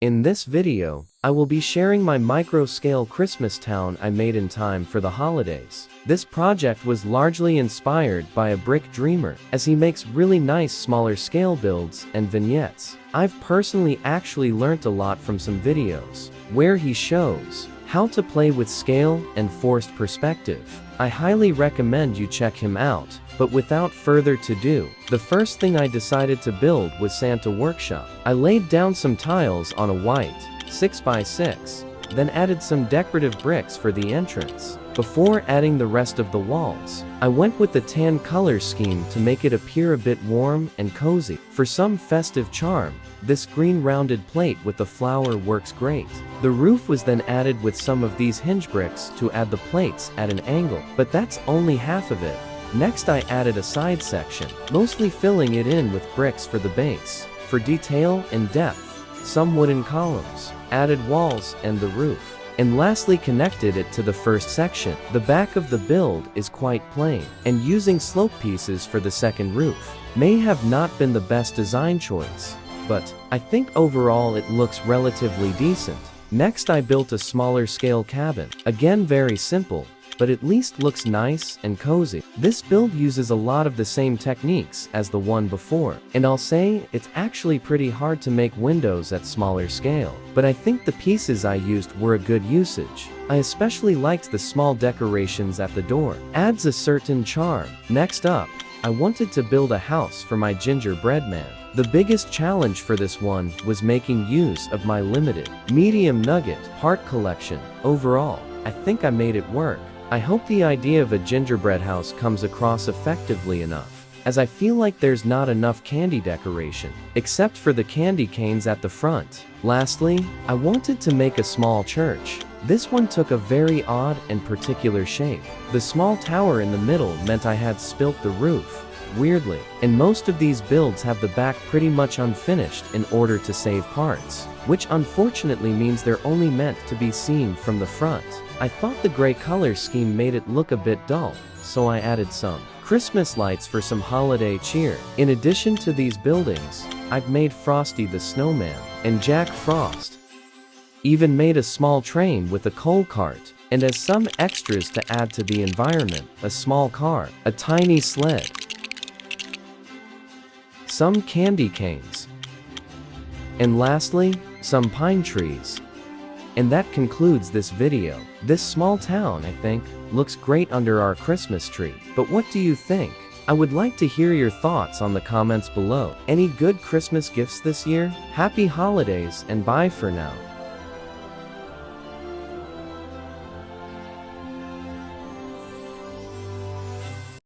In this video, I will be sharing my micro-scale Christmas town I made in time for the holidays. This project was largely inspired by a brick dreamer, as he makes really nice smaller scale builds and vignettes. I've personally actually learnt a lot from some videos, where he shows how to play with scale and forced perspective. I highly recommend you check him out, but without further ado, the first thing I decided to build was Santa Workshop. I laid down some tiles on a white 6x6, then added some decorative bricks for the entrance. Before adding the rest of the walls, I went with the tan color scheme to make it appear a bit warm and cozy. For some festive charm, this green rounded plate with the flower works great. The roof was then added with some of these hinge bricks to add the plates at an angle, but that's only half of it. Next I added a side section, mostly filling it in with bricks for the base. For detail and depth, some wooden columns, added walls and the roof, and lastly connected it to the first section. The back of the build is quite plain, and using slope pieces for the second roof may have not been the best design choice, but I think overall it looks relatively decent. Next I built a smaller scale cabin, again very simple, but at least looks nice and cozy. This build uses a lot of the same techniques as the one before, and I'll say it's actually pretty hard to make windows at smaller scale, but I think the pieces I used were a good usage. I especially liked the small decorations at the door, adds a certain charm. Next up, I wanted to build a house for my gingerbread man. The biggest challenge for this one was making use of my limited medium nugget heart collection. Overall, I think I made it work. I hope the idea of a gingerbread house comes across effectively enough, as I feel like there's not enough candy decoration, except for the candy canes at the front. Lastly, I wanted to make a small church. This one took a very odd and particular shape. The small tower in the middle meant I had spilt the roof, weirdly, and most of these builds have the back pretty much unfinished in order to save parts, which unfortunately means they're only meant to be seen from the front. I thought the gray color scheme made it look a bit dull, so I added some Christmas lights for some holiday cheer. In addition to these buildings, I've made Frosty the Snowman and Jack Frost. Even made a small train with a coal cart, and as some extras to add to the environment, a small car, a tiny sled, some candy canes, and lastly, some pine trees. And that concludes this video. This small town, I think, looks great under our Christmas tree. But what do you think? I would like to hear your thoughts on the comments below. Any good Christmas gifts this year? Happy holidays and bye for now.